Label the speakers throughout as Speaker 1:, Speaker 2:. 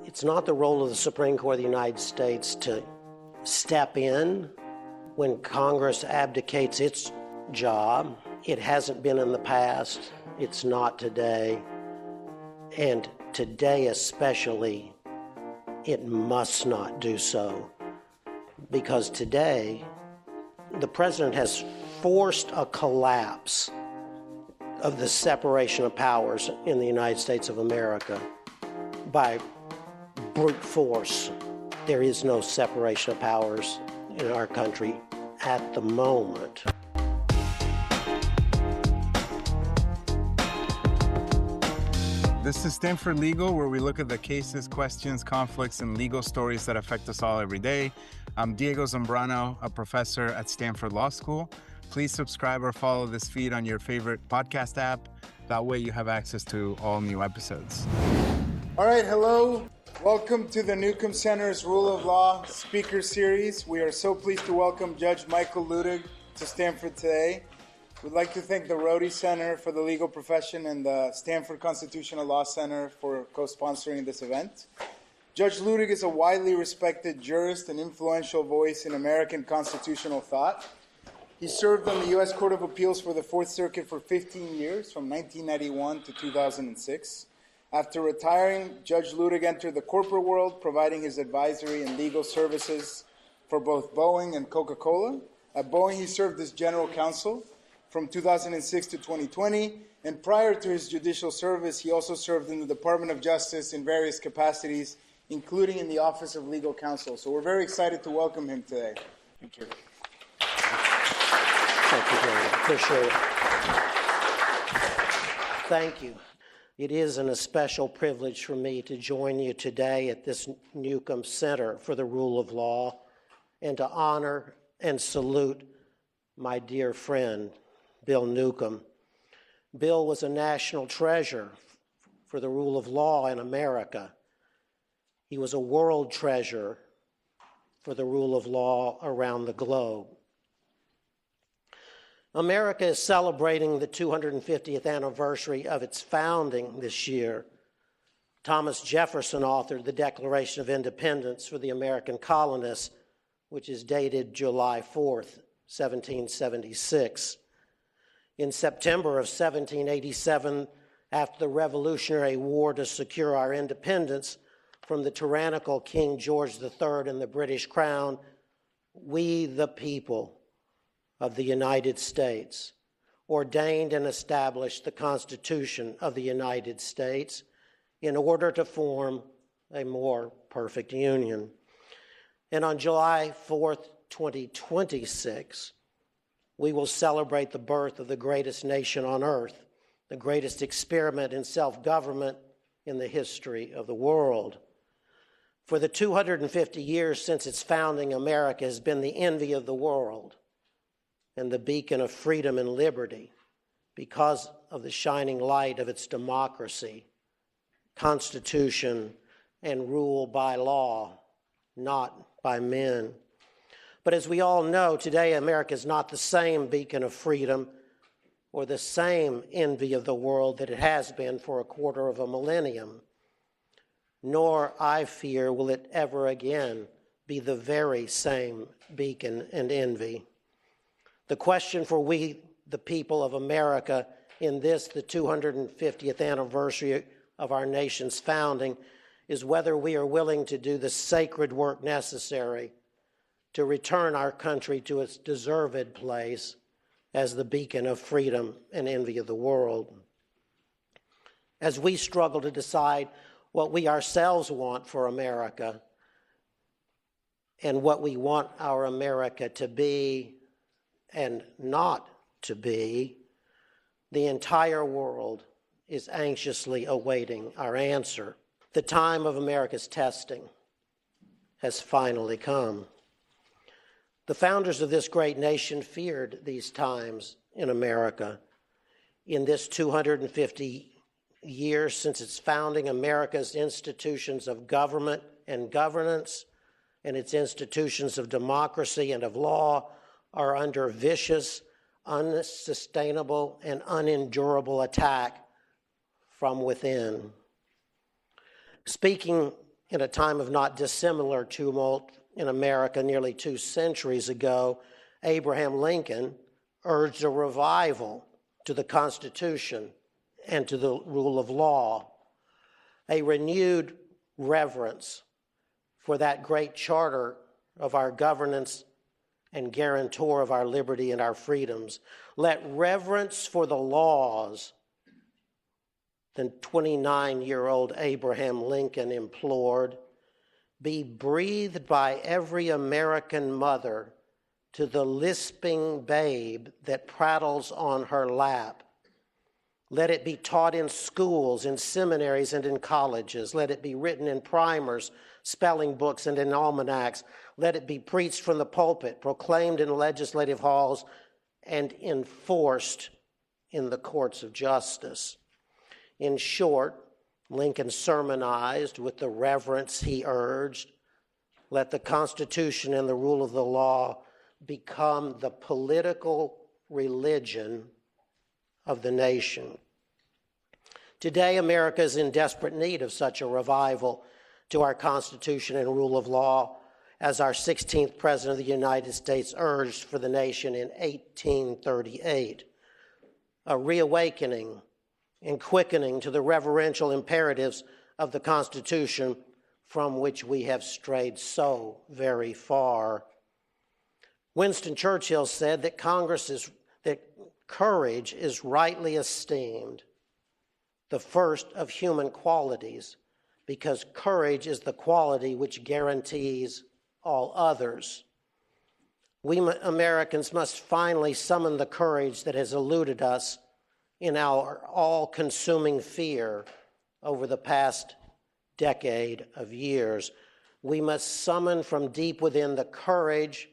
Speaker 1: It's not the role of the Supreme Court of the United States to step in when Congress abdicates its job. It hasn't been in the past. It's not today. And today especially, it must not do so. Because today, the president has forced a collapse of the separation of powers in the United States of America by brute force. There is no separation of powers in our country at the moment.
Speaker 2: This is Stanford Legal, where we look at the cases, questions, conflicts, and legal stories that affect us all every day. I'm Diego Zambrano, a professor at Stanford Law School. Please subscribe or follow this feed on your favorite podcast app. That way you have access to all new episodes.
Speaker 3: All right, hello. Welcome to the Neukom Center's Rule of Law Speaker Series. We are so pleased to welcome Judge Michael Luttig to Stanford today. We'd like to thank the Rody Center for the Legal Profession and the Stanford Constitutional Law Center for co-sponsoring this event. Judge Luttig is a widely respected jurist and influential voice in American constitutional thought. He served on the U.S. Court of Appeals for the Fourth Circuit for 15 years, from 1991 to 2006. After retiring, Judge Luttig entered the corporate world, providing his advisory and legal services for both Boeing and Coca-Cola. At Boeing, he served as general counsel from 2006 to 2020, and prior to his judicial service, he also served in the Department of Justice in various capacities, including in the Office of Legal Counsel. So we're very excited to welcome him today. Thank you.
Speaker 1: Thank you, Jerry. Appreciate it. Thank you. It is an especial privilege for me to join you today at this Neukom Center for the Rule of Law and to honor and salute my dear friend, Bill Neukom. Bill was a national treasure for the rule of law in America. He was a world treasure for the rule of law around the globe. America is celebrating the 250th anniversary of its founding this year. Thomas Jefferson authored the Declaration of Independence for the American colonists, which is dated July 4th, 1776. In September of 1787, after the Revolutionary War to secure our independence from the tyrannical King George III and the British Crown, we, the people of the United States, ordained and established the Constitution of the United States in order to form a more perfect union. And on July 4th, 2026, we will celebrate the birth of the greatest nation on earth, the greatest experiment in self-government in the history of the world. For the 250 years since its founding, America has been the envy of the world and the beacon of freedom and liberty because of the shining light of its democracy, constitution, and rule by law, not by men. But as we all know, today America is not the same beacon of freedom or the same envy of the world that it has been for a quarter of a millennium. Nor, I fear, will it ever again be the very same beacon and envy. The question for we, the people of America, in this, the 250th anniversary of our nation's founding, is whether we are willing to do the sacred work necessary to return our country to its deserved place as the beacon of freedom and envy of the world. As we struggle to decide what we ourselves want for America and what we want our America to be and not to be, the entire world is anxiously awaiting our answer. The time of America's testing has finally come. The founders of this great nation feared these times in America. In this 250 years since its founding, America's institutions of government and governance and its institutions of democracy and of law are under vicious, unsustainable, and unendurable attack from within. Speaking in a time of not dissimilar tumult in America nearly 2 centuries ago, Abraham Lincoln urged a revival to the Constitution and to the rule of law, a renewed reverence for that great charter of our governance and guarantor of our liberty and our freedoms. Let reverence for the laws, the 29-year-old Abraham Lincoln implored, be breathed by every American mother to the lisping babe that prattles on her lap. Let it be taught in schools, in seminaries, and in colleges. Let it be written in primers, spelling books, and in almanacs. Let it be preached from the pulpit, proclaimed in legislative halls, and enforced in the courts of justice. In short, Lincoln sermonized with the reverence he urged. Let the Constitution and the rule of the law become the political religion of the nation. Today, America is in desperate need of such a revival to our Constitution and rule of law as our 16th President of the United States urged for the nation in 1838. A reawakening and quickening to the reverential imperatives of the Constitution from which we have strayed so very far. Winston Churchill said that courage is rightly esteemed the first of human qualities, because courage is the quality which guarantees all others. We Americans must finally summon the courage that has eluded us in our all-consuming fear over the past decade of years. We must summon from deep within the courage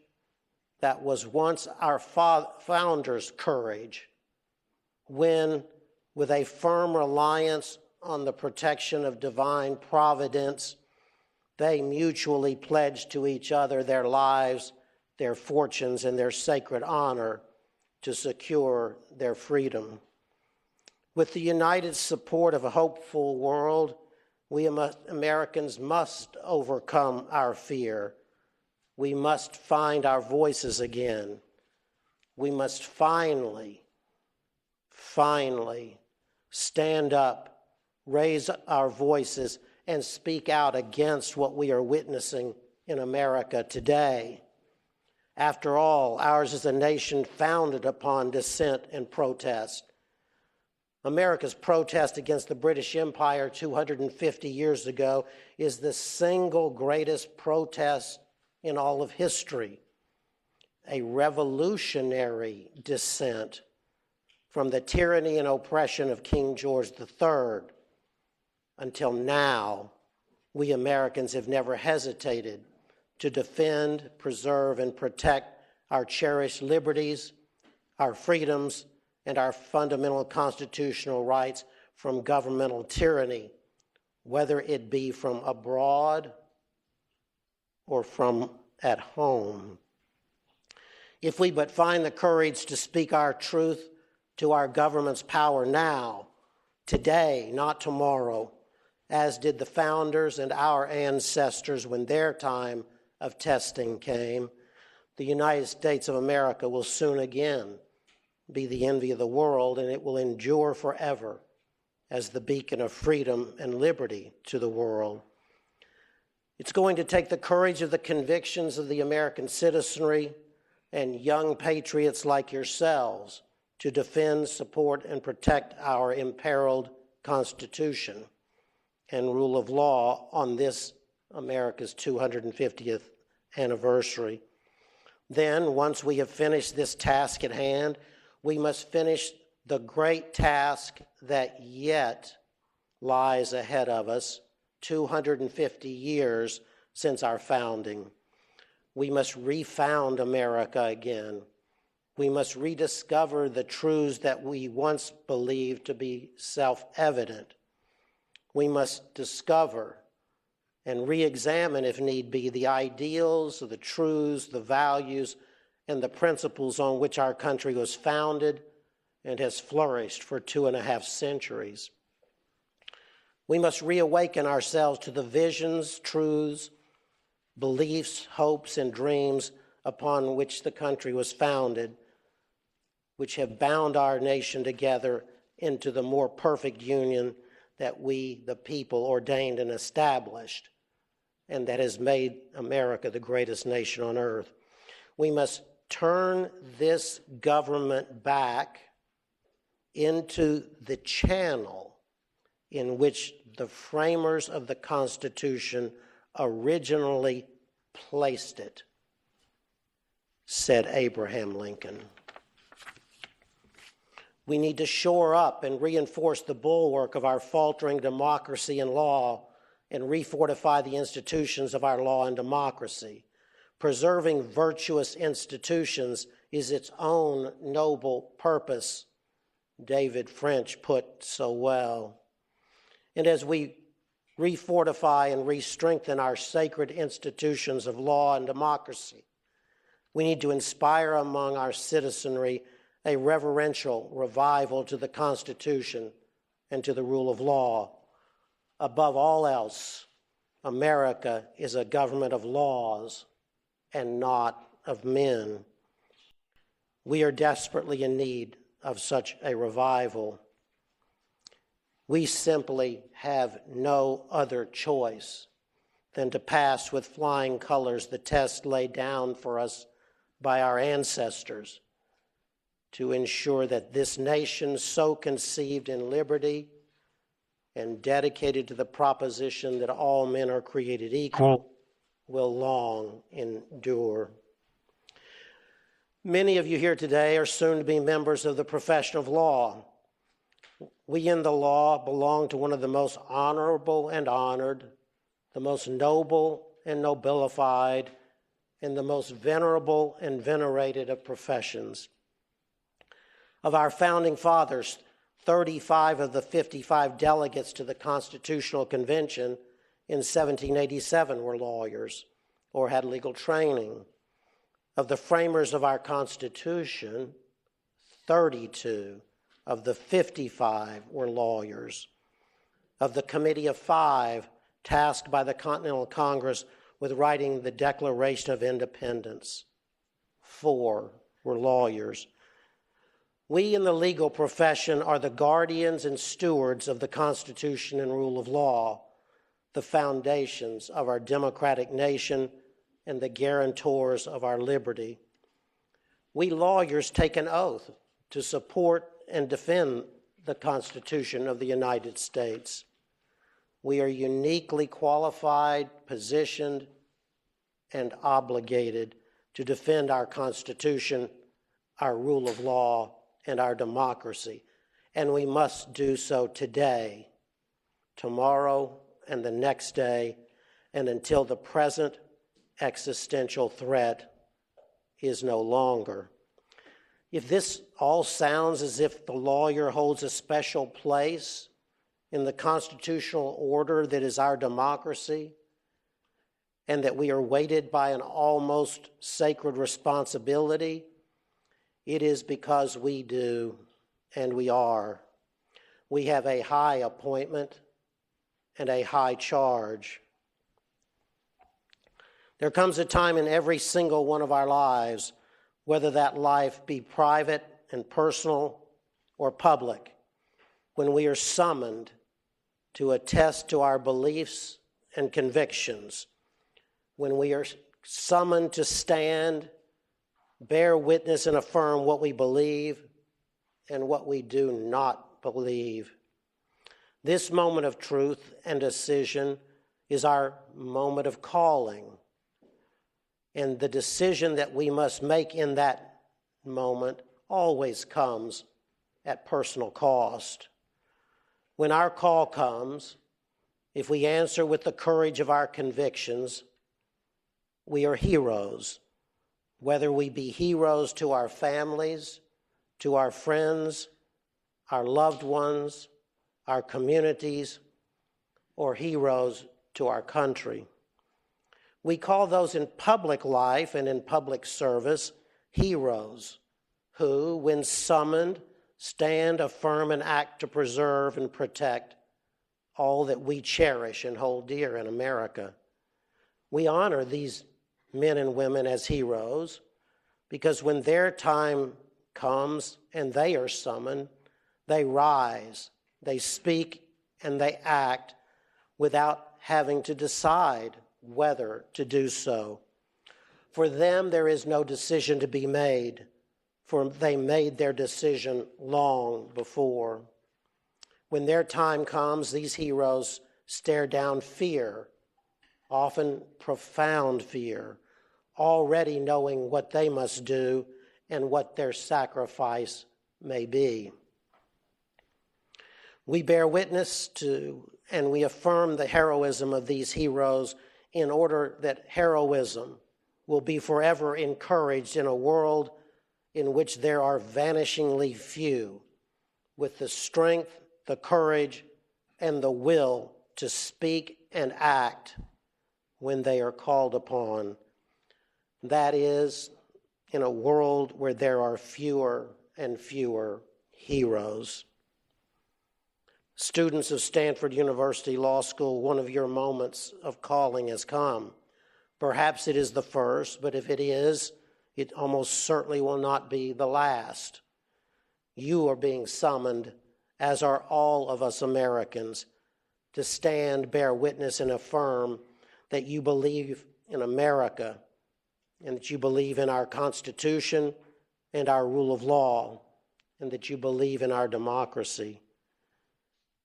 Speaker 1: that was once our founders' courage, when, with a firm reliance on the protection of divine providence, they mutually pledged to each other their lives, their fortunes, and their sacred honor to secure their freedom. With the united support of a hopeful world, we Americans must overcome our fear. We must find our voices again. We must finally stand up, raise our voices, and speak out against what we are witnessing in America today. After all, ours is a nation founded upon dissent and protest. America's protest against the British Empire 250 years ago is the single greatest protest in all of history, a revolutionary dissent from the tyranny and oppression of King George III. Until now, we Americans have never hesitated to defend, preserve, and protect our cherished liberties, our freedoms, and our fundamental constitutional rights from governmental tyranny, whether it be from abroad or from at home. If we but find the courage to speak our truth to our government's power now, today, not tomorrow, as did the founders and our ancestors when their time of testing came, the United States of America will soon again be the envy of the world, and it will endure forever as the beacon of freedom and liberty to the world. It's going to take the courage of the convictions of the American citizenry and young patriots like yourselves to defend, support, and protect our imperiled Constitution and rule of law on this America's 250th anniversary. Then, once we have finished this task at hand, we must finish the great task that yet lies ahead of us, 250 years since our founding. We must refound America again. We must rediscover the truths that we once believed to be self-evident. We must discover and re-examine, if need be, the ideals, the truths, the values, and the principles on which our country was founded and has flourished for 2.5 centuries. We must reawaken ourselves to the visions, truths, beliefs, hopes, and dreams upon which the country was founded, which have bound our nation together into the more perfect union that we, the people, ordained and established, and that has made America the greatest nation on earth. We must turn this government back into the channel in which the framers of the Constitution originally placed it, said Abraham Lincoln. We need to shore up and reinforce the bulwark of our faltering democracy and law and refortify the institutions of our law and democracy. Preserving virtuous institutions is its own noble purpose, David French put so well. And as we refortify and re-strengthen our sacred institutions of law and democracy, we need to inspire among our citizenry a reverential revival to the Constitution and to the rule of law. Above all else, America is a government of laws and not of men. We are desperately in need of such a revival. We simply have no other choice than to pass with flying colors the test laid down for us by our ancestors to ensure that this nation, so conceived in liberty and dedicated to the proposition that all men are created equal, will long endure. Many of you here today are soon to be members of the profession of law. We in the law belong to one of the most honorable and honored, the most noble and nobilified, and the most venerable and venerated of professions. Of our founding fathers, 35 of the 55 delegates to the Constitutional Convention in 1787 were lawyers or had legal training. Of the framers of our Constitution, 32 of the 55 were lawyers. Of the Committee of Five tasked by the Continental Congress with writing the Declaration of Independence, 4 were lawyers. We in the legal profession are the guardians and stewards of the Constitution and rule of law, the foundations of our democratic nation and the guarantors of our liberty. We lawyers take an oath to support and defend the Constitution of the United States. We are uniquely qualified, positioned, and obligated to defend our Constitution, our rule of law, and our democracy. And we must do so today, tomorrow, and the next day, and until the present existential threat is no longer. If this all sounds as if the lawyer holds a special place in the constitutional order that is our democracy, and that we are weighted by an almost sacred responsibility, it is because we do, and we are. We have a high appointment and a high charge. There comes a time in every single one of our lives, whether that life be private and personal or public, when we are summoned to attest to our beliefs and convictions, when we are summoned to stand, bear witness and affirm what we believe and what we do not believe. This moment of truth and decision is our moment of calling. And the decision that we must make in that moment always comes at personal cost. When our call comes, if we answer with the courage of our convictions, we are heroes. Whether we be heroes to our families, to our friends, our loved ones, our communities, or heroes to our country. We call those in public life and in public service heroes who, when summoned, stand, affirm, and act to preserve and protect all that we cherish and hold dear in America. We honor these men and women as heroes because when their time comes and they are summoned, they rise, they speak, and they act without having to decide whether to do so. For them, there is no decision to be made, for they made their decision long before. When their time comes, these heroes stare down fear, often profound fear, already knowing what they must do and what their sacrifice may be. We bear witness to and we affirm the heroism of these heroes in order that heroism will be forever encouraged in a world in which there are vanishingly few with the strength, the courage, and the will to speak and act when they are called upon. That is, in a world where there are fewer and fewer heroes. Students of Stanford University Law School, one of your moments of calling has come. Perhaps it is the first, but if it is, it almost certainly will not be the last. You are being summoned, as are all of us Americans, to stand, bear witness, and affirm that you believe in America and that you believe in our Constitution and our rule of law and that you believe in our democracy.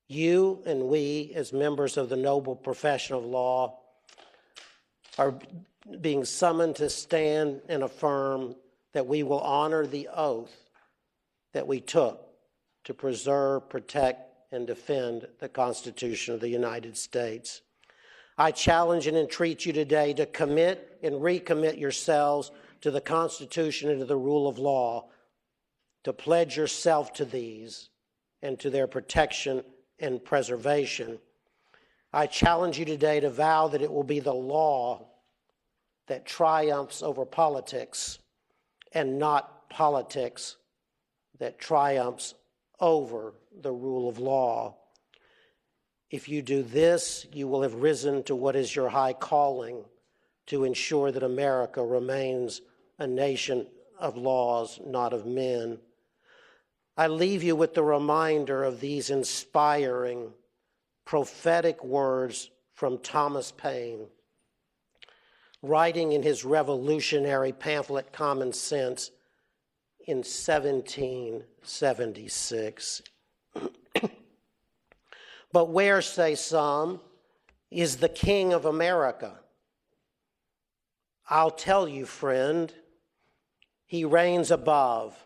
Speaker 1: You and we, as members of the noble profession of law, are being summoned to stand and affirm that we will honor the oath that we took to preserve, protect, and defend the Constitution of the United States. I challenge and entreat you today to commit and recommit yourselves to the Constitution and to the rule of law, to pledge yourself to these and to their protection and preservation. I challenge you today to vow that it will be the law that triumphs over politics and not politics that triumphs over the rule of law. If you do this, you will have risen to what is your high calling to ensure that America remains a nation of laws, not of men. I leave you with the reminder of these inspiring, prophetic words from Thomas Paine, writing in his revolutionary pamphlet Common Sense in 1776. But where, say some, is the King of America? I'll tell you, friend, he reigns above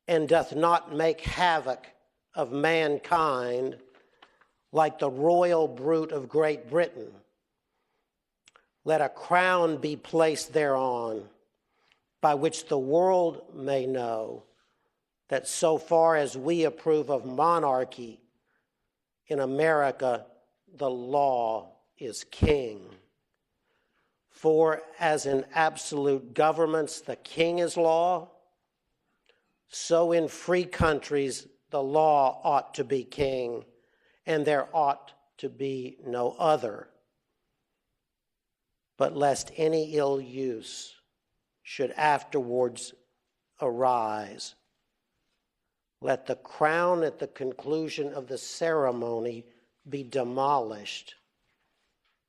Speaker 1: and doth not make havoc of mankind like the royal brute of Great Britain. Let a crown be placed thereon, by which the world may know that so far as we approve of monarchy, in America, the law is king. For as in absolute governments the king is law, so in free countries the law ought to be king, and there ought to be no other. But lest any ill use should afterwards arise, let the crown at the conclusion of the ceremony be demolished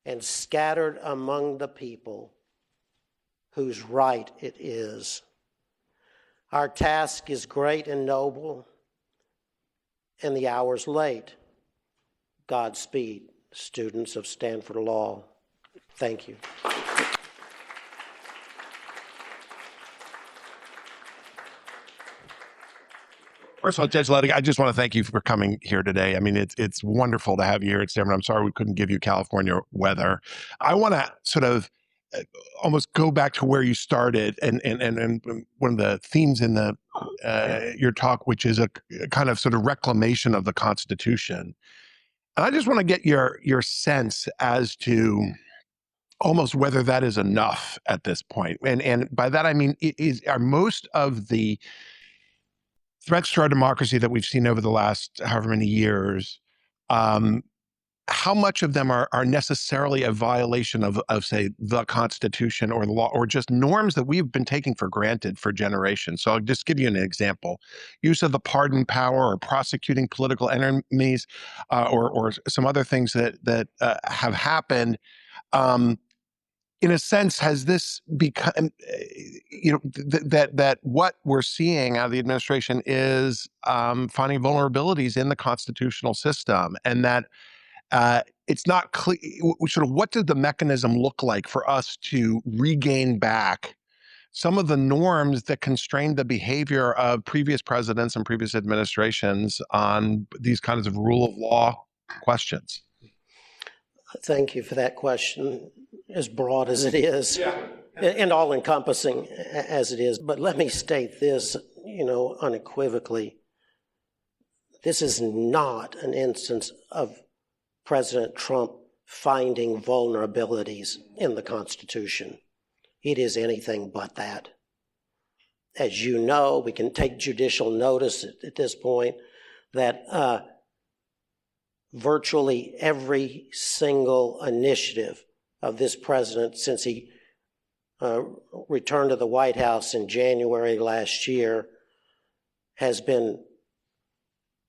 Speaker 1: and scattered among the people whose right it is. Our task is great and noble, and the hour's late. Godspeed, students of Stanford Law. Thank you.
Speaker 4: First of all, Judge Luttig, I just want to thank you for coming here today. I mean, it's wonderful to have you here at Stanford. I'm sorry we couldn't give you California weather. I want to sort of almost go back to where you started and one of the themes in the your talk, which is a kind of sort of reclamation of the Constitution. And I just want to get your sense as to almost whether that is enough at this point. And by that I mean, are most of the threats to our democracy that we've seen over the last however many years how much of them are necessarily a violation of, say, the Constitution or the law, or just norms that we've been taking for granted for generations? So I'll just give you an example. Use of the pardon power, or prosecuting political enemies, or some other things that have happened. In a sense, has this become, that what we're seeing out of the administration is finding vulnerabilities in the constitutional system, and that it's not clear, sort of, what does the mechanism look like for us to regain back some of the norms that constrained the behavior of previous presidents and previous administrations on these kinds of rule of law questions?
Speaker 1: Thank you for that question, as broad as it is, and all-encompassing as it is. But let me state this, unequivocally. This is not an instance of President Trump finding vulnerabilities in the Constitution. It is anything but that. As you know, we can take judicial notice at this point that virtually every single initiative of this president since he returned to the White House in January last year has been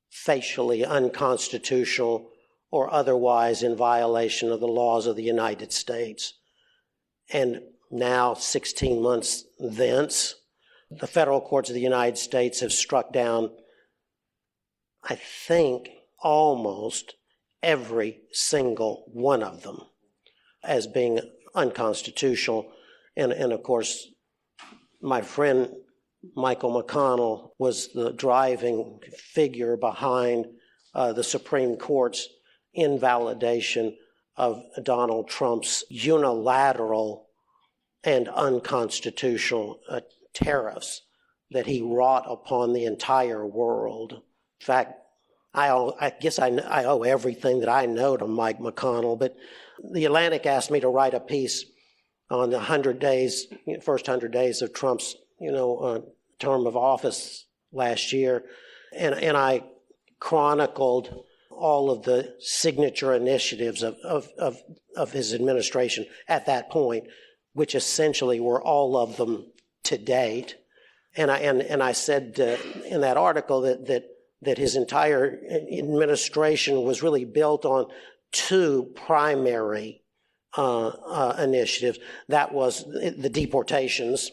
Speaker 1: facially unconstitutional or otherwise in violation of the laws of the United States. And now, 16 months thence, the federal courts of the United States have struck down, I think, almost every single one of them as being unconstitutional. And of course, my friend Michael McConnell was the driving figure behind the Supreme Court's invalidation of Donald Trump's unilateral and unconstitutional tariffs that he wrought upon the entire world. In fact, I guess I owe everything that I know to Mike McConnell, but The Atlantic asked me to write a piece on the first 100 days of Trump's, term of office last year, and I chronicled all of the signature initiatives of his administration at that point, which essentially were all of them to date. And I said in that article that his entire administration was really built on two primary initiatives. That was the deportations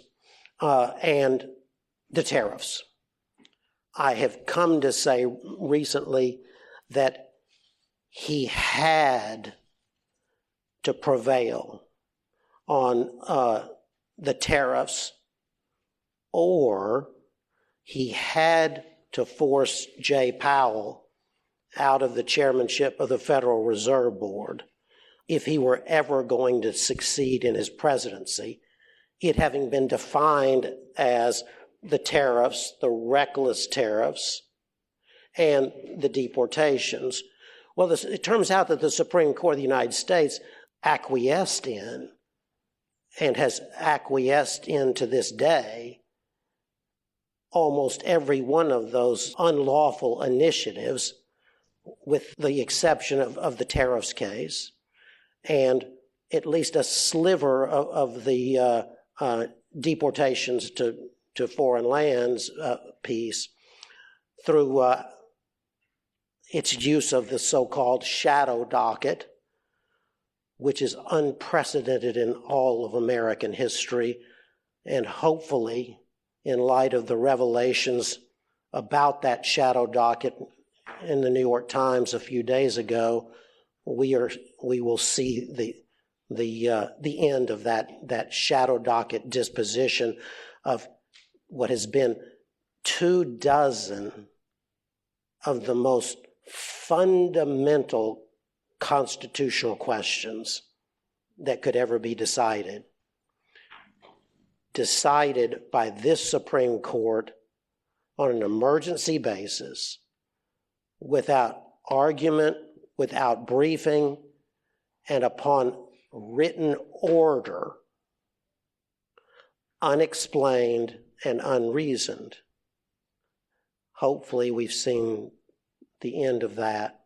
Speaker 1: and the tariffs. I have come to say recently that he had to prevail on the tariffs, or he had to force Jay Powell out of the chairmanship of the Federal Reserve Board if he were ever going to succeed in his presidency, it having been defined as the tariffs, the reckless tariffs, and the deportations. Well, it turns out that the Supreme Court of the United States acquiesced in, and has acquiesced in to this day, almost every one of those unlawful initiatives, with the exception of the tariffs case, and at least a sliver of the deportations to foreign lands piece through its use of the so-called shadow docket, which is unprecedented in all of American history, and hopefully, in light of the revelations about that shadow docket in the New York Times a few days ago, we will see the end of that shadow docket disposition of what has been 24 of the most fundamental constitutional questions that could ever be decided by this Supreme Court on an emergency basis, without argument, without briefing, and upon written order, unexplained and unreasoned. Hopefully, we've seen the end of that.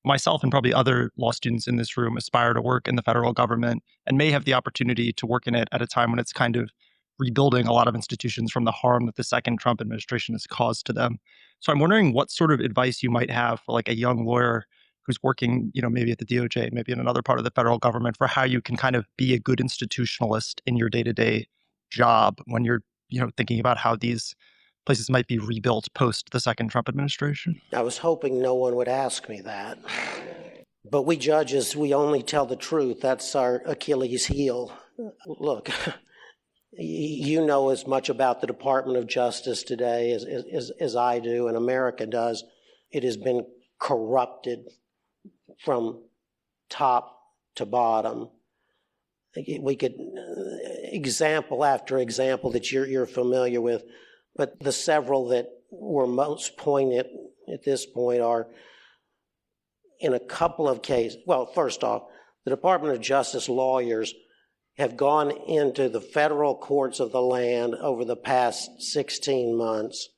Speaker 5: myself and probably other law students in this room aspire to work in the federal government and may have the opportunity to work in it at a time when it's kind of rebuilding a lot of institutions from the harm that the second Trump administration has caused to them. So I'm wondering what sort of advice you might have for like a young lawyer who's working, maybe at the DOJ, maybe in another part of the federal government, for how you can kind of be a good institutionalist in your day-to-day job when you're, thinking about how these places might be rebuilt post the second Trump administration.
Speaker 1: I was hoping no one would ask me that. But we judges, we only tell the truth. That's our Achilles heel. Look, you know as much about the Department of Justice today as I do, and America does. It has been corrupted from top to bottom. We could example after example that you're familiar with, but the several that were most poignant at this point are in a couple of cases. Well, first off, the Department of Justice lawyers have gone into the federal courts of the land over the past 16 months,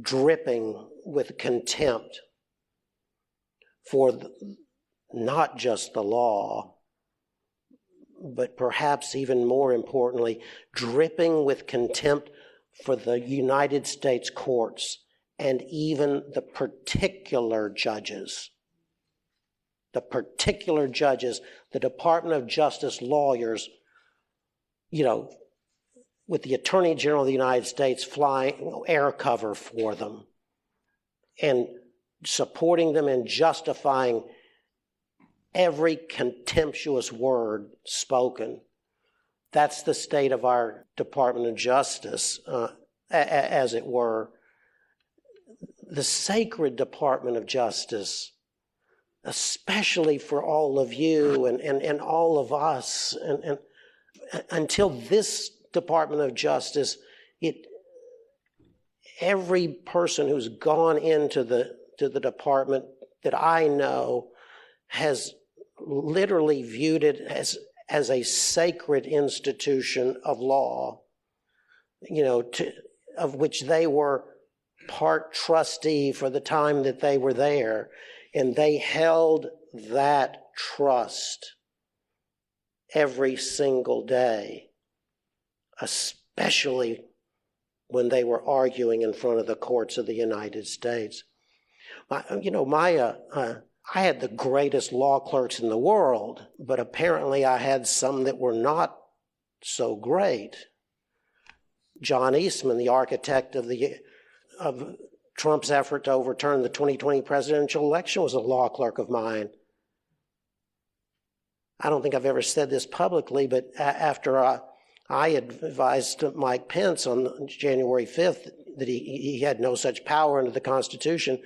Speaker 1: dripping with contempt for not just the law, but perhaps even more importantly, dripping with contempt for the United States courts and even the particular judges. The particular judges, the Department of Justice lawyers, with the Attorney General of the United States flying air cover for them and supporting them and justifying every contemptuous word spoken. That's the state of our Department of Justice, as it were. The sacred Department of Justice, especially for all of you and all of us, and until this Department of Justice, every person who's gone into the department that I know has literally viewed it as a sacred institution of law, of which they were part trustee for the time that they were there, and they held that trust every single day, especially when they were arguing in front of the courts of the United States. I had the greatest law clerks in the world, but apparently I had some that were not so great. John Eastman, the architect of Trump's effort to overturn the 2020 presidential election, was a law clerk of mine. I don't think I've ever said this publicly, but after I advised Mike Pence on January 5th that he had no such power under the Constitution,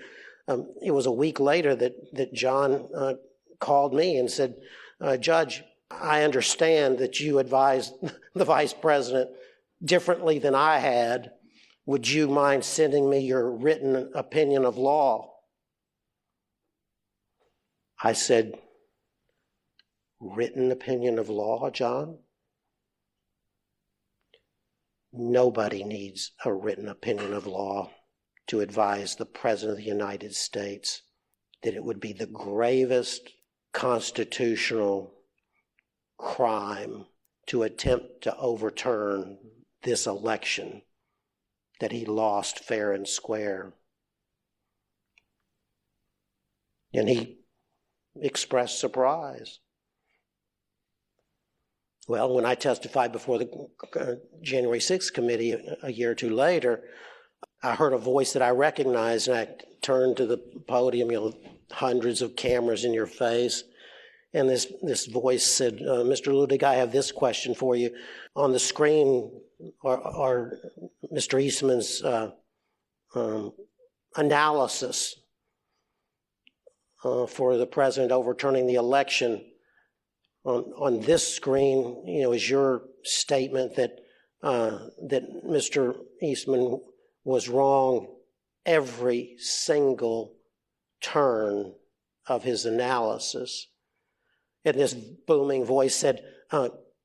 Speaker 1: it was a week later that John called me and said, Judge, I understand that you advised the vice president differently than I had. Would you mind sending me your written opinion of law? I said, written opinion of law, John? Nobody needs a written opinion of law to advise the President of the United States that it would be the gravest constitutional crime to attempt to overturn this election that he lost fair and square. And he expressed surprise. Well, when I testified before the January 6th committee a year or two later, I heard a voice that I recognized, and I turned to the podium, hundreds of cameras in your face, and this voice said, Mr. Luttig, I have this question for you. On the screen are Mr. Eastman's analysis for the president overturning the election. On this screen, is your statement that Mr. Eastman was wrong every single turn of his analysis. And this booming voice said,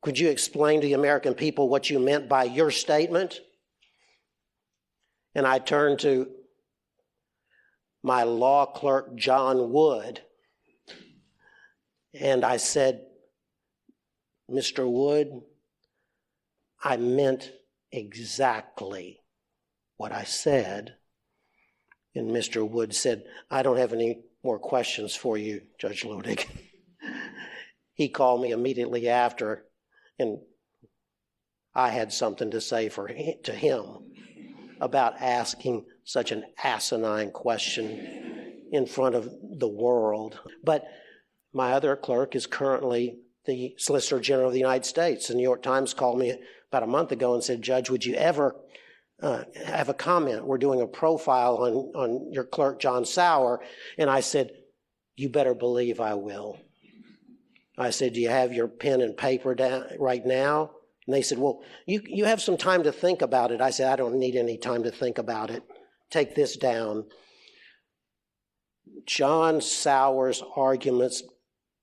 Speaker 1: could you explain to the American people what you meant by your statement? And I turned to my law clerk, John Wood, And I said, Mr. Wood, I meant exactly what I said. And Mr. Wood said, I don't have any more questions for you, Judge Luttig. He called me immediately after, and I had something to say to him about asking such an asinine question in front of the world. But my other clerk is currently the Solicitor General of the United States. The New York Times called me about a month ago and said, Judge, would you ever have a comment? We're doing a profile on your clerk, John Sauer. And I said, you better believe I will. I said, do you have your pen and paper down right now? And they said, well, you have some time to think about it. I said, I don't need any time to think about it. Take this down. John Sauer's arguments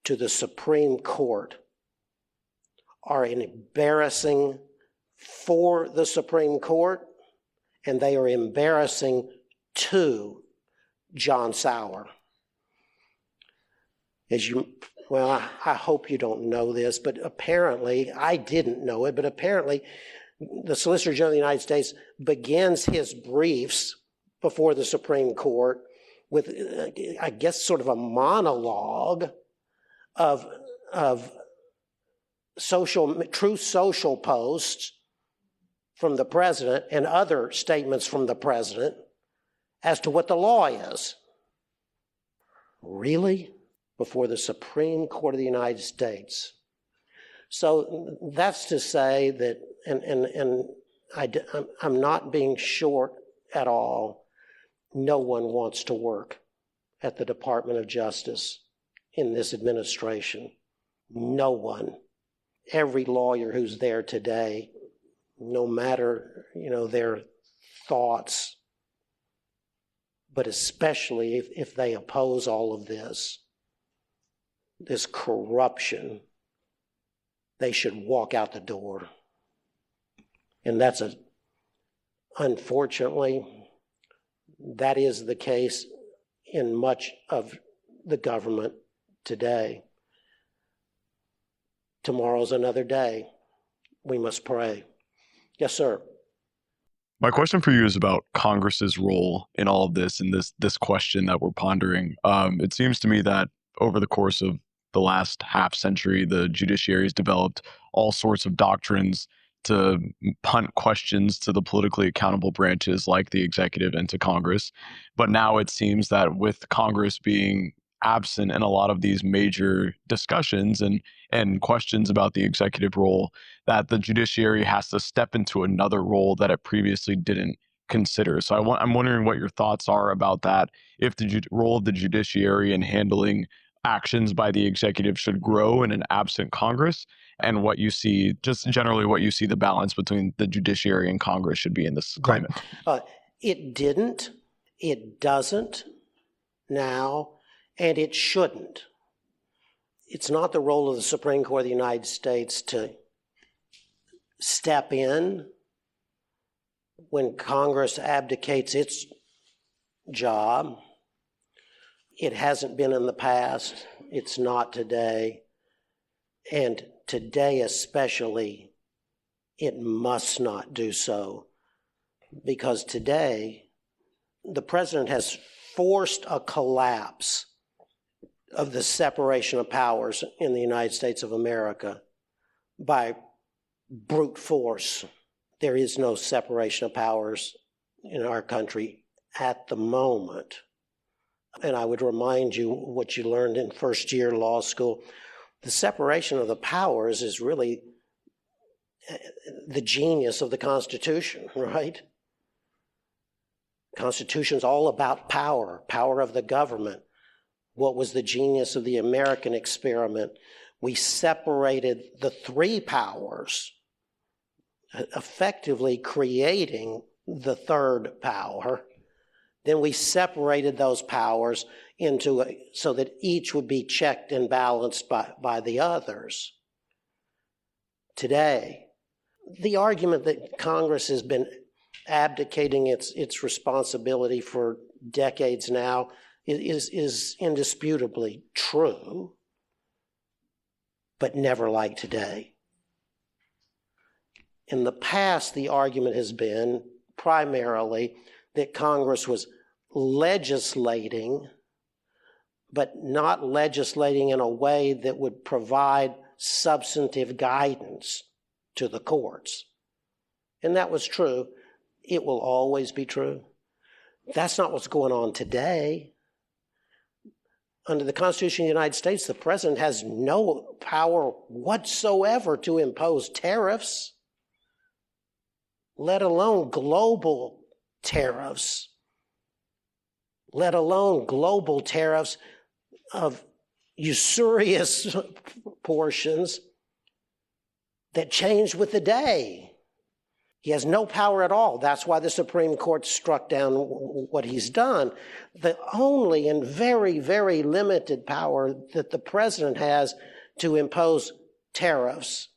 Speaker 1: to the Supreme Court are embarrassing for the Supreme Court, and they are embarrassing to John Sauer. I hope you don't know this, but apparently, I didn't know it, but apparently the Solicitor General of the United States begins his briefs before the Supreme Court with, I guess, sort of a monologue of true social posts from the president and other statements from the president as to what the law is. Really? Before the Supreme Court of the United States. So that's to say that, and I'm not being short at all, no one wants to work at the Department of Justice in this administration. No one. Every lawyer who's there today, no matter, their thoughts, but especially if they oppose all of this corruption, they should walk out the door. And unfortunately, that is the case in much of the government today. Tomorrow's another day. We must pray. Yes, sir.
Speaker 6: My question for you is about Congress's role in all of this and this question that we're pondering. It seems to me that over the course of the last half century, the judiciary has developed all sorts of doctrines to punt questions to the politically accountable branches like the executive and to Congress. But now it seems that with Congress being absent in a lot of these major discussions and questions about the executive role, that the judiciary has to step into another role that it previously didn't consider. So I'm wondering what your thoughts are about that, if the role of the judiciary in handling actions by the executive should grow in an absent Congress, and what you see, just generally what you see the balance between the judiciary and Congress should be in this climate.
Speaker 1: It didn't, it doesn't now, and it shouldn't. It's not the role of the Supreme Court of the United States to step in when Congress abdicates its job. It hasn't been in the past. It's not today. And today especially, it must not do so. Because today, the president has forced a collapse of the separation of powers in the United States of America by brute force. There is no separation of powers in our country at the moment. And I would remind you what you learned in first year law school. The separation of the powers is really the genius of the Constitution, right? Constitution's all about power of the government. What was the genius of the American experiment? We separated the three powers, effectively creating the third power. Then we separated those powers so that each would be checked and balanced by the others. Today, the argument that Congress has been abdicating its responsibility for decades now is indisputably true. but never like today. In the past, the argument has been primarily that Congress was legislating, but not legislating in a way that would provide substantive guidance to the courts. And that was true. It will always be true. That's not what's going on today. Under the Constitution of the United States, the president has no power whatsoever to impose tariffs, let alone global tariffs, let alone global tariffs of usurious portions that change with the day. He has no power at all. That's why the Supreme Court struck down what he's done. The only and very, very limited power that the president has to impose tariffs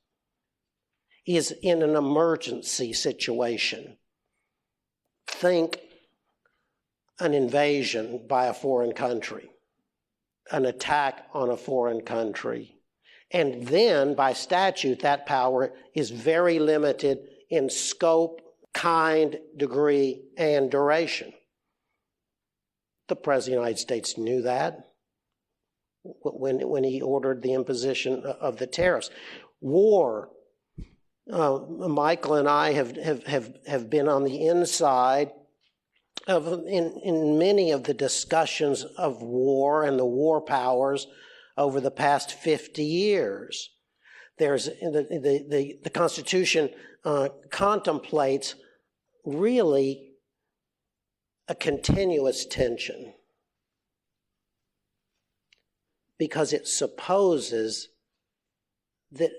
Speaker 1: is in an emergency situation. Think an invasion by a foreign country, an attack on a foreign country. And then, by statute, that power is very limited in scope, kind, degree, and duration. The President of the United States knew that when he ordered the imposition of the tariffs. War. Michael and I have been on the inside in many of the discussions of war and the war powers over the past 50 years. There's the Constitution contemplates really a continuous tension because it supposes that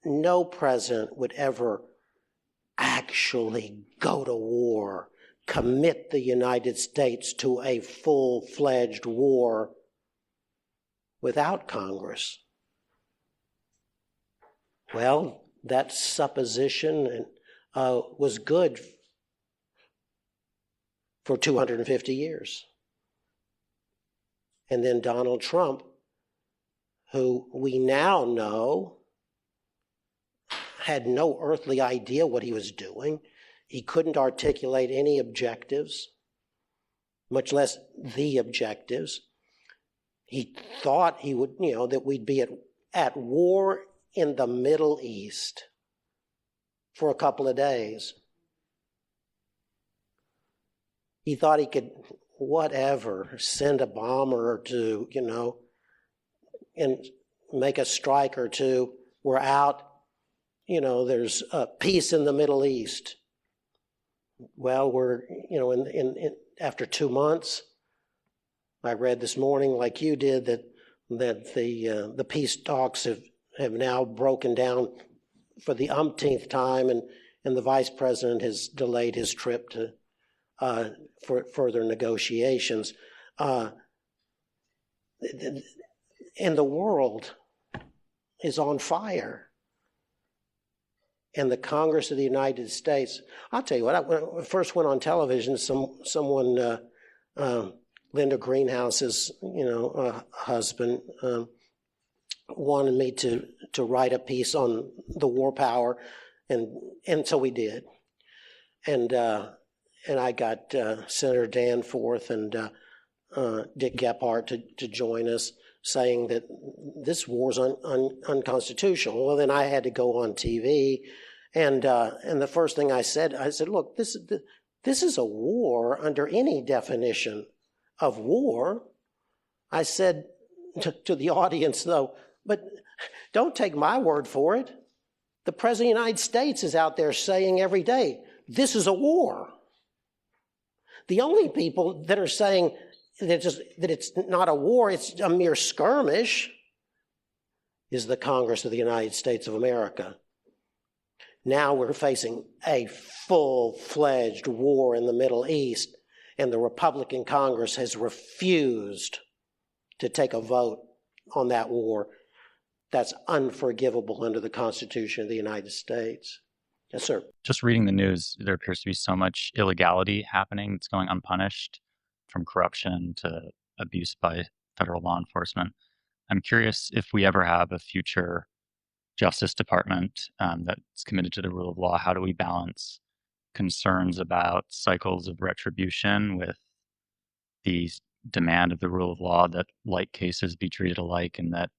Speaker 1: no president would ever actually go to war, commit the United States to a full-fledged war without Congress. Well, that supposition was good for 250 years. And then Donald Trump, who we now know had no earthly idea what he was doing. He couldn't articulate any objectives, much less the objectives. He thought he would, that we'd be at war in the Middle East for a couple of days. He thought he could, send a bomber or two, and make a strike or two. We're out, there's peace in the Middle East. Well, we're, after 2 months, I read this morning, like you did, that the peace talks have now broken down for the umpteenth time, and the vice president has delayed his trip to for further negotiations. And the world is on fire. And the Congress of the United States, I'll tell you what, when I first went on television, someone, Linda Greenhouse's, husband, wanted me to write a piece on the war power, and so we did. And I got Senator Danforth and Dick Gephardt to join us, saying that this war's unconstitutional. Well, then I had to go on TV, and the first thing I said, look, this is a war under any definition of war. I said to the audience, though, but don't take my word for it. The President of the United States is out there saying every day, this is a war. The only people that are saying that it's not a war, it's a mere skirmish, is the Congress of the United States of America. Now we're facing a full-fledged war in the Middle East, and the Republican Congress has refused to take a vote on that war. That's unforgivable under the Constitution of the United States. Yes, sir.
Speaker 7: Just reading the news, there appears to be so much illegality happening that's going unpunished, from corruption to abuse by federal law enforcement. I'm curious if we ever have a future Justice Department that's committed to the rule of law. How do we balance concerns about cycles of retribution with the demand of the rule of law that like cases be treated alike and that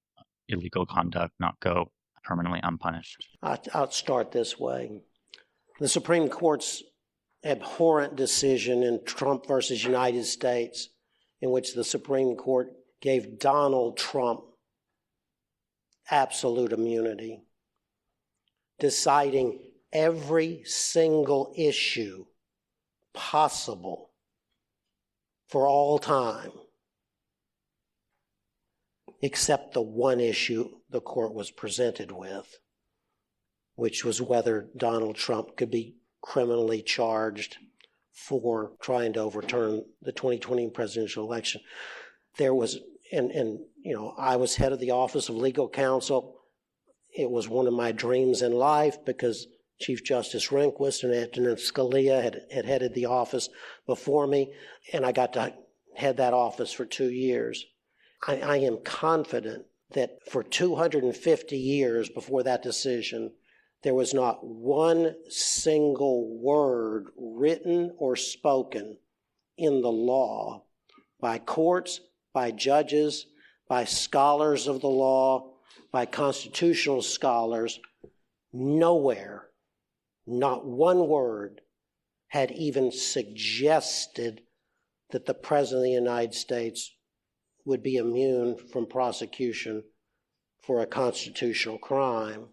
Speaker 7: illegal conduct not go permanently unpunished?
Speaker 1: I'll start this way. The Supreme Court's abhorrent decision in Trump versus United States, in which the Supreme Court gave Donald Trump absolute immunity, deciding every single issue possible for all time, except the one issue the court was presented with, which was whether Donald Trump could be criminally charged for trying to overturn the 2020 presidential election. There was, I was head of the Office of Legal Counsel. It was one of my dreams in life because Chief Justice Rehnquist and Antonin Scalia had headed the office before me, and I got to head that office for 2 years. I am confident that for 250 years before that decision, there was not one single word written or spoken in the law by courts, by judges, by scholars of the law, by constitutional scholars. Nowhere, not one word, had even suggested that the President of the United States would be immune from prosecution for a constitutional crime.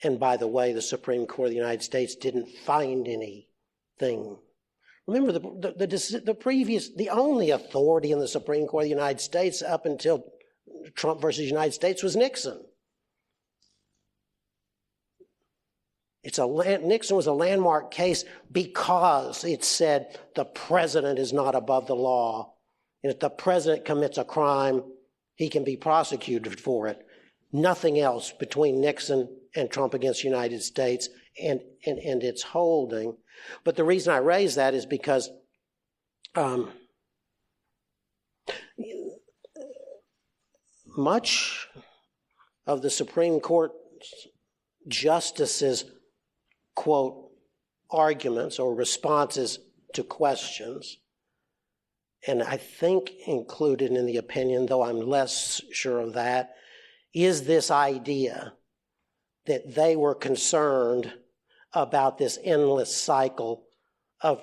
Speaker 1: And by the way, the Supreme Court of the United States didn't find anything. Remember, the only authority in the Supreme Court of the United States up until Trump versus United States was Nixon. Nixon was a landmark case because it said the president is not above the law. And if the president commits a crime, he can be prosecuted for it. Nothing else between Nixon and Trump against the United States and its holding. But the reason I raise that is because much of the Supreme Court justices' quote arguments or responses to questions, and I think included in the opinion, though I'm less sure of that, is this idea that they were concerned about this endless cycle of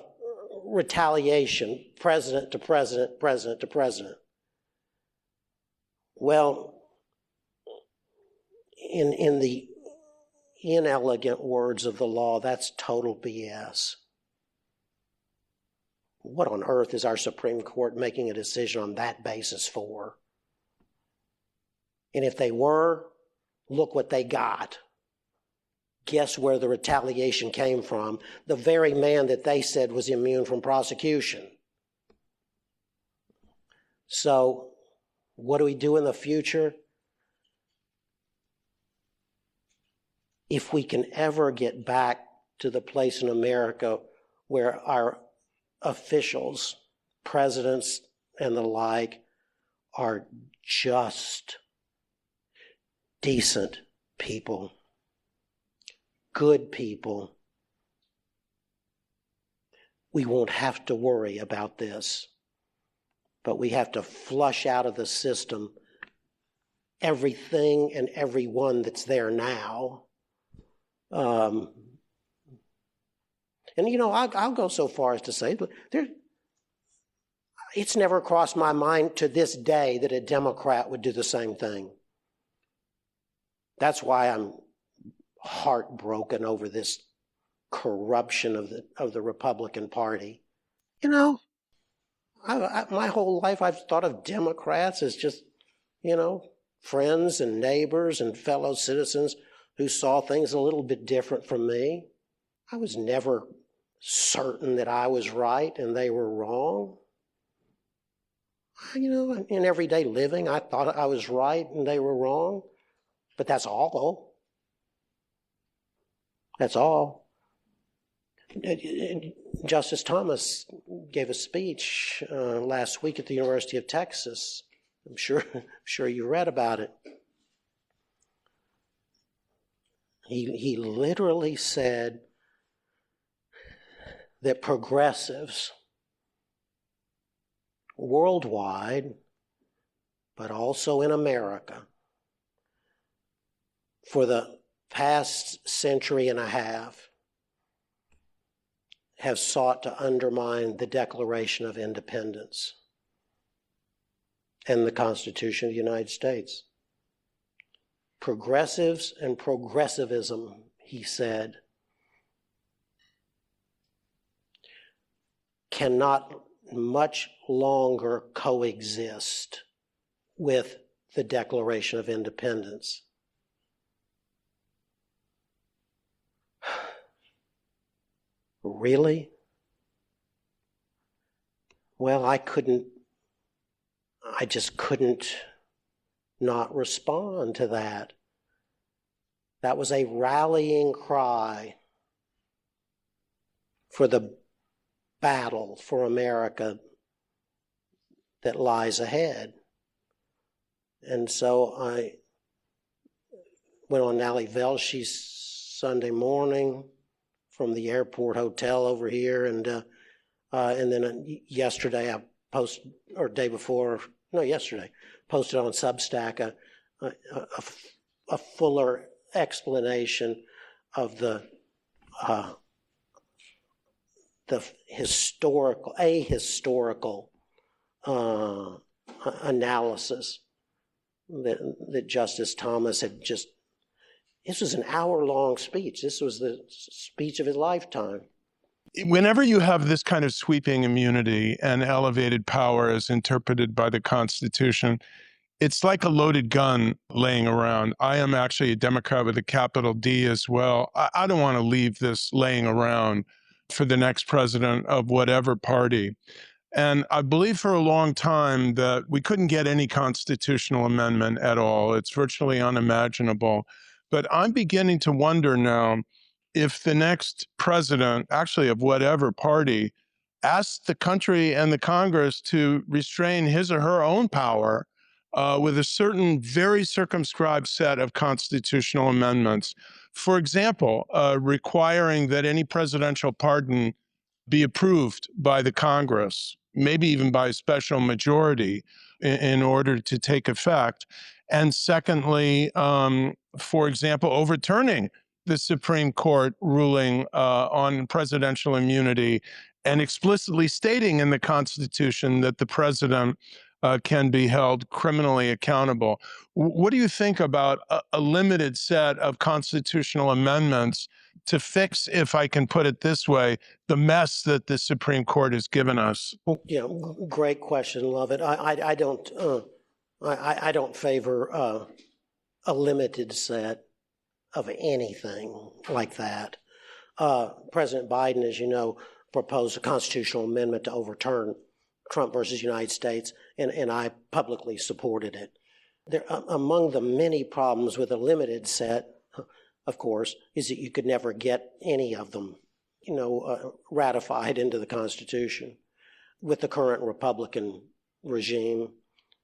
Speaker 1: retaliation, president to president, president to president. Well, in the inelegant words of the law, that's total BS. What on earth is our Supreme Court making a decision on that basis for? And if they were, look what they got. Guess where the retaliation came from? The very man that they said was immune from prosecution. So, what do we do in the future? If we can ever get back to the place in America where our officials, presidents and the like, are just decent people, good people, we won't have to worry about this. But we have to flush out of the system everything and everyone that's there now. I'll go so far as to say, it's never crossed my mind to this day that a Democrat would do the same thing. That's why I'm heartbroken over this corruption of the Republican Party. My whole life I've thought of Democrats as just, friends and neighbors and fellow citizens who saw things a little bit different from me. I was never certain that I was right and they were wrong. In everyday living, I thought I was right and they were wrong. But that's all. That's all. Justice Thomas gave a speech last week at the University of Texas. I'm sure you read about it. He literally said that progressives worldwide, but also in America, for the past century and a half, have sought to undermine the Declaration of Independence and the Constitution of the United States. Progressives and progressivism, he said, cannot much longer coexist with the Declaration of Independence. Really? Well, I just couldn't not respond to that. That was a rallying cry for the battle for America that lies ahead. And so I went on Nally Velsh's Sunday morning from the airport hotel over here, and then yesterday I posted, or day before, no, yesterday, posted on Substack a fuller explanation of the historical analysis that Justice Thomas had just. This was an hour-long speech. This was the speech of his lifetime.
Speaker 8: Whenever you have this kind of sweeping immunity and elevated power as interpreted by the Constitution, it's like a loaded gun laying around. I am actually a Democrat with a capital D as well. I don't want to leave this laying around for the next president of whatever party. And I believe for a long time that we couldn't get any constitutional amendment at all. It's virtually unimaginable. But I'm beginning to wonder now if the next president, actually of whatever party, asks the country and the Congress to restrain his or her own power with a certain very circumscribed set of constitutional amendments. For example, requiring that any presidential pardon be approved by the Congress, maybe even by a special majority in order to take effect. And secondly, for example, overturning the Supreme Court ruling on presidential immunity and explicitly stating in the Constitution that the president can be held criminally accountable. What do you think about a limited set of constitutional amendments to fix, if I can put it this way, the mess that the Supreme Court has given us?
Speaker 1: Yeah, great question, Lovett. I don't favor a limited set of anything like that. President Biden, as you know, proposed a constitutional amendment to overturn Trump versus United States, and I publicly supported it. Among the many problems with a limited set, of course, is that you could never get any of them, ratified into the Constitution. With the current Republican regime,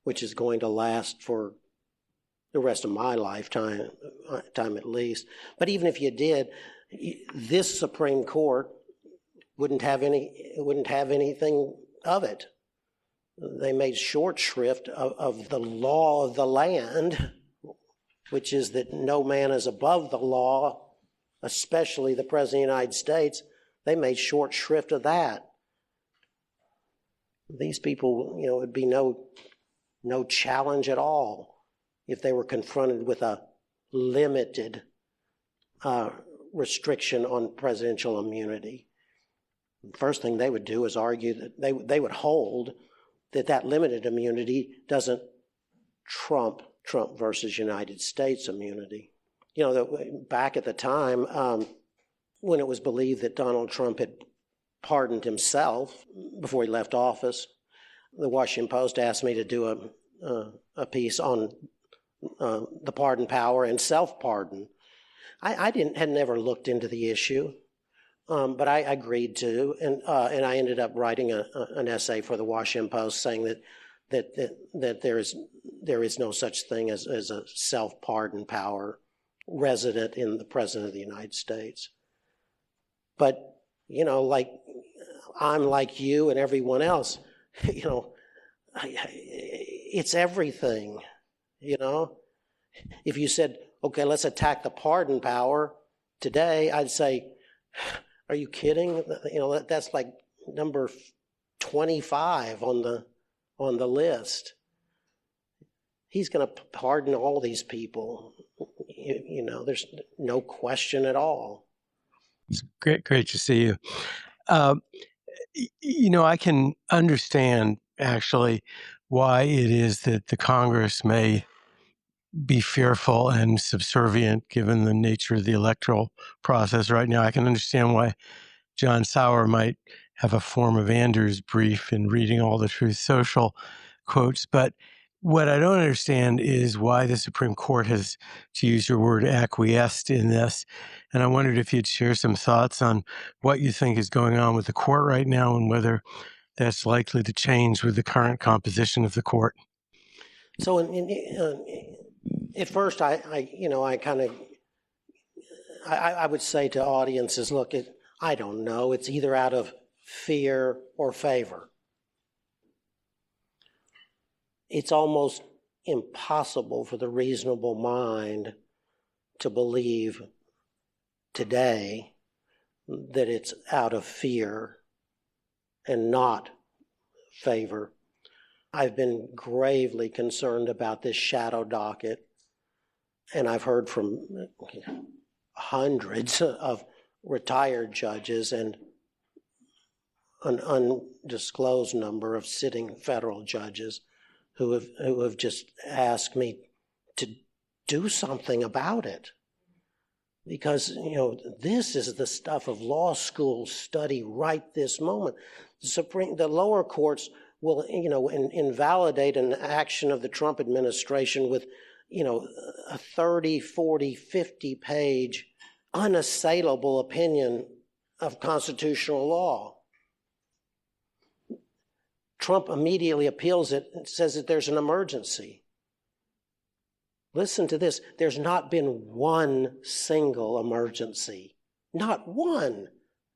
Speaker 1: which is going to last for the rest of my lifetime at least. But even if you did, this Supreme Court wouldn't have anything of it. They made short shrift of the law of the land, which is that no man is above the law, especially the President of the United States. They made short shrift of that. These people, it would be no challenge at all if they were confronted with a limited restriction on presidential immunity. The first thing they would do is argue that they would hold that limited immunity doesn't trump versus United States immunity. Back at the time when it was believed that Donald Trump had pardoned himself before he left office, the Washington Post asked me to do a piece on the pardon power and self-pardon. I had never looked into the issue, but I agreed to, and I ended up writing an essay for the Washington Post saying that there is no such thing as a self-pardon power resident in the President of the United States. But, like I'm like you and everyone else, it's everything, If you said, okay, let's attack the pardon power today, I'd say, are you kidding? That's like number 25 on the list. He's going to pardon all these people. There's no question at all.
Speaker 9: It's great to see you. I can understand actually why it is that the Congress may be fearful and subservient given the nature of the electoral process right now. I can understand why John Sauer might have a form of Anders brief in reading all the Truth Social quotes. But what I don't understand is why the Supreme Court has, to use your word, acquiesced in this. And I wondered if you'd share some thoughts on what you think is going on with the court right now and whether that's likely to change with the current composition of the court.
Speaker 1: So at first, I would say to audiences, look, I don't know. It's either out of fear or favor. It's almost impossible for the reasonable mind to believe today that it's out of fear and not favor. I've been gravely concerned about this shadow docket, and I've heard from hundreds of retired judges and an undisclosed number of sitting federal judges who have just asked me to do something about it. Because, this is the stuff of law school study right this moment. The lower courts will, invalidate an action of the Trump administration with, a 30, 40, 50-page unassailable opinion of constitutional law. Trump immediately appeals it and says that there's an emergency. Listen to this. There's not been one single emergency. Not one.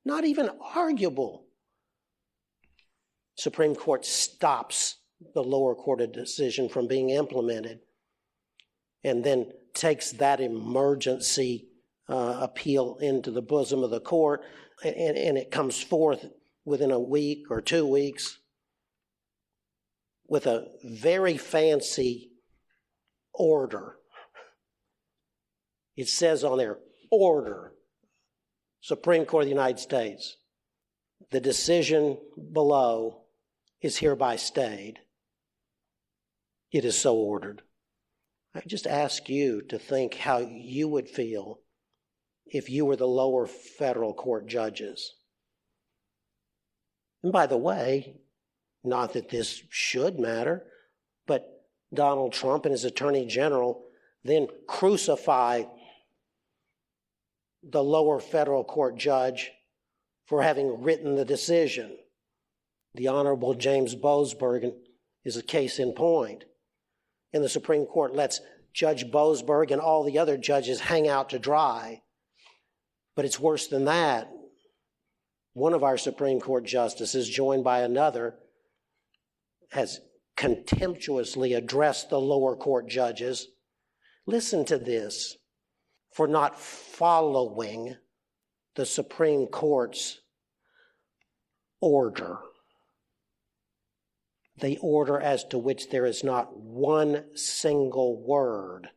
Speaker 1: Not even arguable. Supreme Court stops the lower court decision from being implemented and then takes that emergency appeal into the bosom of the court, and it comes forth within a week or 2 weeks with a very fancy order. It says on there, order, Supreme Court of the United States. The decision below is hereby stayed. It is so ordered. I just ask you to think how you would feel if you were the lower federal court judges. And by the way, not that this should matter, but Donald Trump and his attorney general then crucify the lower federal court judge for having written the decision. The Honorable James Boasberg is a case in point. And the Supreme Court lets Judge Boasberg and all the other judges hang out to dry. But it's worse than that. One of our Supreme Court justices, joined by another, has contemptuously addressed the lower court judges. Listen to this. For not following the Supreme Court's order. The order as to which there is not one single word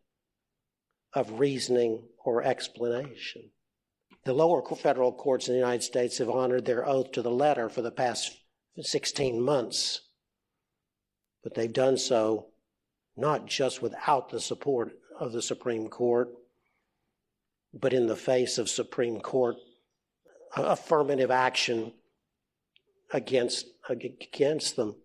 Speaker 1: of reasoning or explanation. The lower federal courts in the United States have honored their oath to the letter for the past 16 months. But they've done so not just without the support of the Supreme Court, but in the face of Supreme Court affirmative action against them.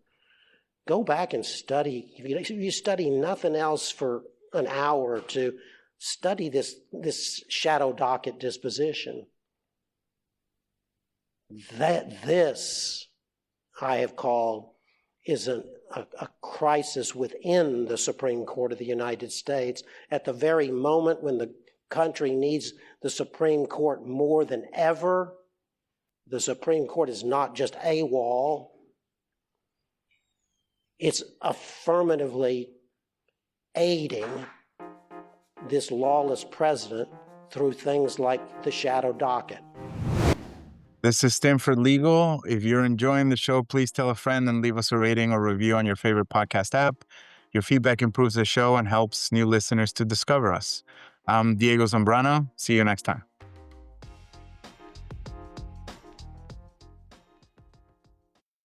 Speaker 1: Go back and study. If you study nothing else for an hour or two, study this shadow docket disposition. This I have called is a crisis within the Supreme Court of the United States at the very moment when the country needs the Supreme Court more than ever. The Supreme Court is not just AWOL. It's affirmatively aiding this lawless president through things like the shadow docket.
Speaker 2: This is Stanford Legal. If you're enjoying the show, please tell a friend and leave us a rating or review on your favorite podcast app. Your feedback improves the show and helps new listeners to discover us. I'm Diego Zambrano. See you next time.